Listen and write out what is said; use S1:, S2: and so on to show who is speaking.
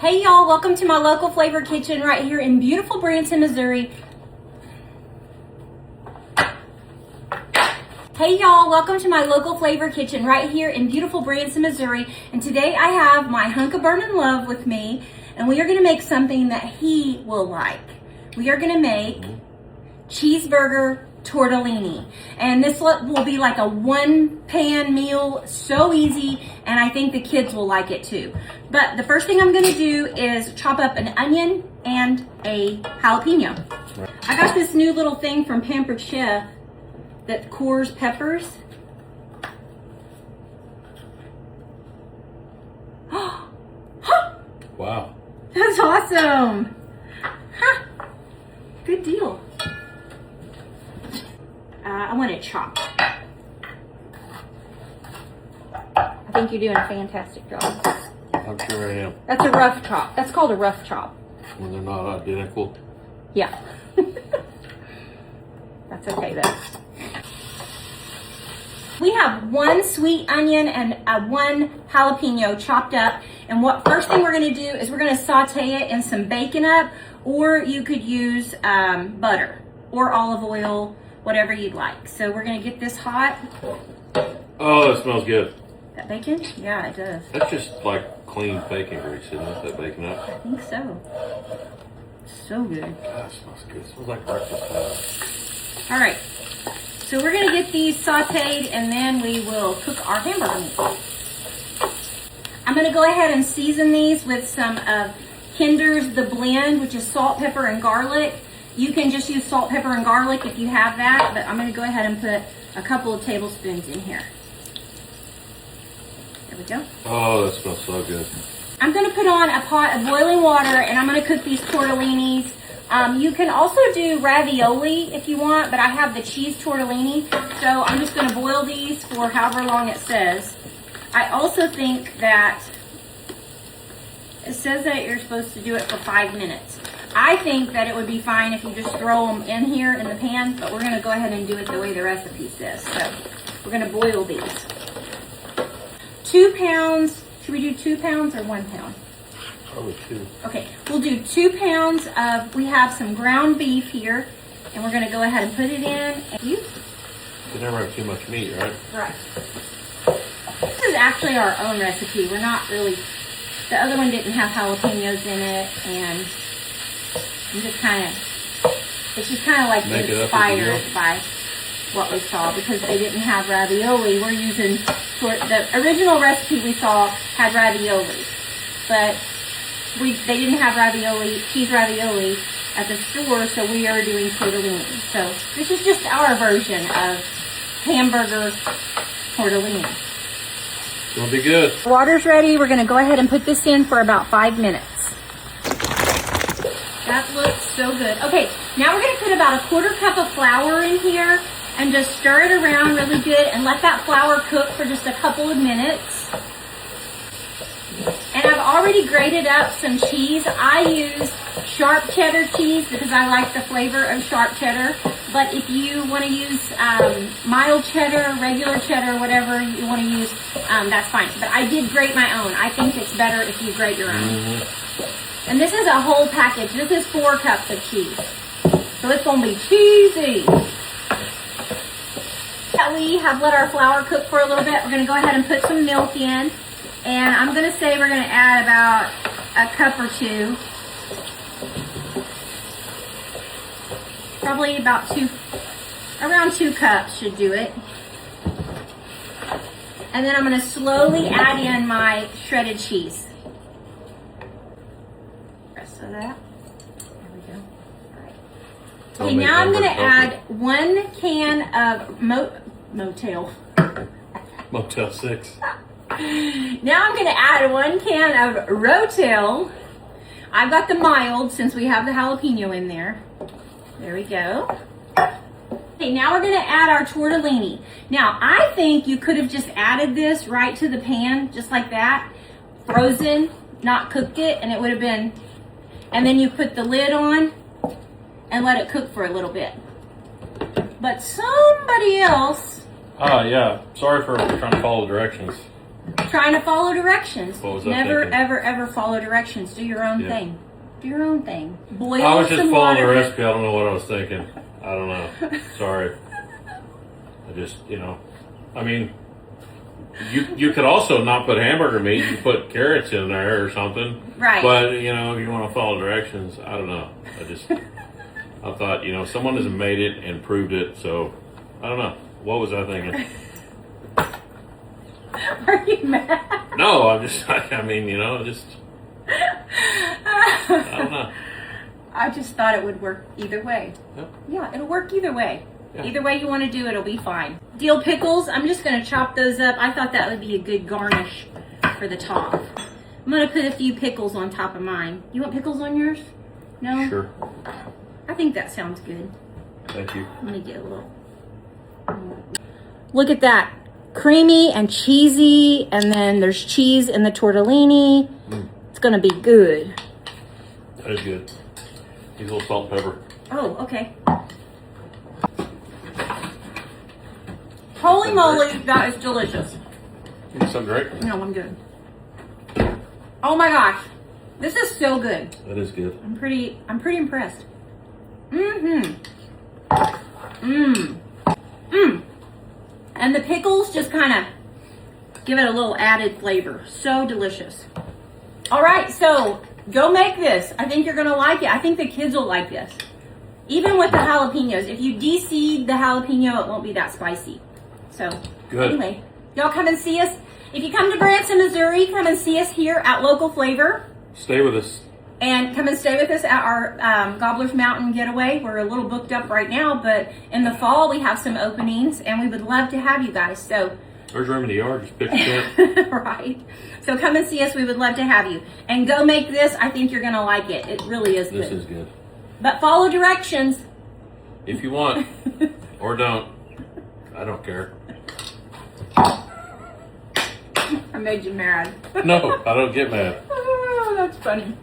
S1: Hey y'all, welcome to my local flavor kitchen right here in beautiful Branson, Missouri. Hey y'all, welcome to my local flavor kitchen right here in beautiful Branson, Missouri. And today I have my hunk of burnin' love with me, and we are gonna make something that he will like. We are gonna make cheeseburger tortellini. And this will be like a one-pan meal, so easy, and I think the kids will like it too. But the first thing I'm gonna do is chop up an onion and a jalapeno. I got this new little thing from Pampered Chef that cores peppers.
S2: Wow.
S1: That's awesome. Huh. Good deal. I want it chopped. I think you're doing a fantastic job.
S2: I'm sure I am.
S1: That's a rough chop. That's called a rough chop.
S2: When they're not identical.
S1: Yeah. That's okay though. We have one sweet onion and one jalapeno chopped up. And first thing we're gonna do is we're gonna saute it in some bacon up, or you could use butter or olive oil, whatever you'd like. So we're gonna get this hot.
S2: Oh, that smells good.
S1: That bacon? Yeah, it does.
S2: That's just like clean bacon grease, isn't it? That bacon up.
S1: I think so. So good.
S2: God, it smells good. It smells like breakfast time.
S1: All right. So we're gonna get these sauteed and then we will cook our hamburger meat. I'm gonna go ahead and season these with some of Kinder's The Blend, which is salt, pepper, and garlic. You can just use salt, pepper, and garlic if you have that, but I'm gonna go ahead and put a couple of tablespoons in here. There we go.
S2: Oh, that smells so good.
S1: I'm gonna put on a pot of boiling water and I'm gonna cook these tortellinis. You can also do ravioli if you want, but I have the cheese tortellini, so I'm just gonna boil these for however long it says. I also think that it says that you're supposed to do it for 5 minutes. I think that it would be fine if you just throw them in here in the pan, but we're gonna go ahead and do it the way the recipe says. So we're gonna boil these. 2 pounds, should we do 2 pounds or 1 pound?
S2: Probably 2.
S1: Okay, we'll do 2 pounds of, we have some ground beef here, and we're gonna go ahead and put it in. And
S2: You never have too much meat, right?
S1: Right. This is actually our own recipe. We're not really, the other one didn't have jalapenos in it, and I'm just kind of, it's just kind of like inspired by what we saw, because they didn't have ravioli. We're using, the original recipe we saw had ravioli, but they didn't have ravioli, cheese ravioli at the store, so we are doing tortellini. So this is just our version of hamburger tortellini.
S2: It's gonna be good.
S1: Water's ready. We're gonna go ahead and put this in for about 5 minutes. That looks so good. Okay, now we're gonna put about 1/4 cup of flour in here and just stir it around really good and let that flour cook for just a couple of minutes. And I've already grated up some cheese. I use sharp cheddar cheese because I like the flavor of sharp cheddar. But if you want to use mild cheddar, regular cheddar, whatever you want to use, that's fine. But I did grate my own. I think it's better if you grate your own. And this is a whole package. This is 4 cups of cheese. So it's going to be cheesy. We have let our flour cook for a little bit. We're going to go ahead and put some milk in. And I'm going to say we're going to add about a cup or 2. Probably about 2, around 2 cups should do it. And then I'm going to slowly add in my shredded cheese. Rest of that. There we go. All right. Okay, now I'm going to add 1 can of Motel
S2: 6.
S1: Now I'm going to add 1 can of rotel. I've got the mild since we have the jalapeno in there. There we go. Okay, now we're going to add our tortellini. Now, I think you could have just added this right to the pan, just like that, frozen, not cooked it, and it would have been, and then you put the lid on and let it cook for a little bit. But somebody else
S2: Ah, yeah. Sorry for trying to follow directions.
S1: Trying to follow directions.
S2: What was I
S1: Never,
S2: thinking?
S1: ever follow directions. Do your own
S2: Yeah.
S1: thing. Do your own thing. Boil
S2: I was just
S1: some
S2: following the
S1: water.
S2: recipe. I don't know what I was thinking. I don't know. Sorry. I just, I mean, you could also not put hamburger meat. You could put carrots in there or something.
S1: Right.
S2: But, if you want to follow directions, I don't know. I thought, someone has made it and proved it. So, I don't know. What was I thinking?
S1: Are you mad?
S2: No, I'm just, I don't know.
S1: I just thought it would work either way.
S2: Yep.
S1: Yeah, it'll work either way.
S2: Yeah.
S1: Either way you want to do it, it'll be fine. Dill pickles, I'm just going to chop those up. I thought that would be a good garnish for the top. I'm going to put a few pickles on top of mine. You want pickles on yours? No?
S2: Sure.
S1: I think that sounds good.
S2: Thank you.
S1: Let me get a little. Look at that. Creamy and cheesy, and then there's cheese in the tortellini. It's going to be good.
S2: That is good. Need a little salt and pepper.
S1: Oh, okay. Holy moly, that is delicious.
S2: You need some drink?
S1: No, I'm good. Oh my gosh. This is so good.
S2: That is good.
S1: I'm pretty impressed. Mm-hmm. And the pickles just kind of give it a little added flavor. So delicious. All right, so go make this. I think you're going to like it. I think the kids will like this. Even with the jalapenos. If you de-seed the jalapeno, it won't be that spicy. So,
S2: Good.
S1: Anyway, y'all come and see us. If you come to Branson, Missouri, come and see us here at Local Flavor.
S2: Stay with us.
S1: And come and stay with us at our Gobbler's Mountain getaway. We're a little booked up right now, but in the fall we have some openings, and we would love to have you guys. So,
S2: There's room in the yard. Just pick a tent.
S1: right. So come and see us. We would love to have you. And go make this. I think you're going to like it. It really is good.
S2: This is good.
S1: But follow directions.
S2: If you want, or don't. I don't care.
S1: I made you mad.
S2: No, I don't get mad.
S1: Oh, that's funny.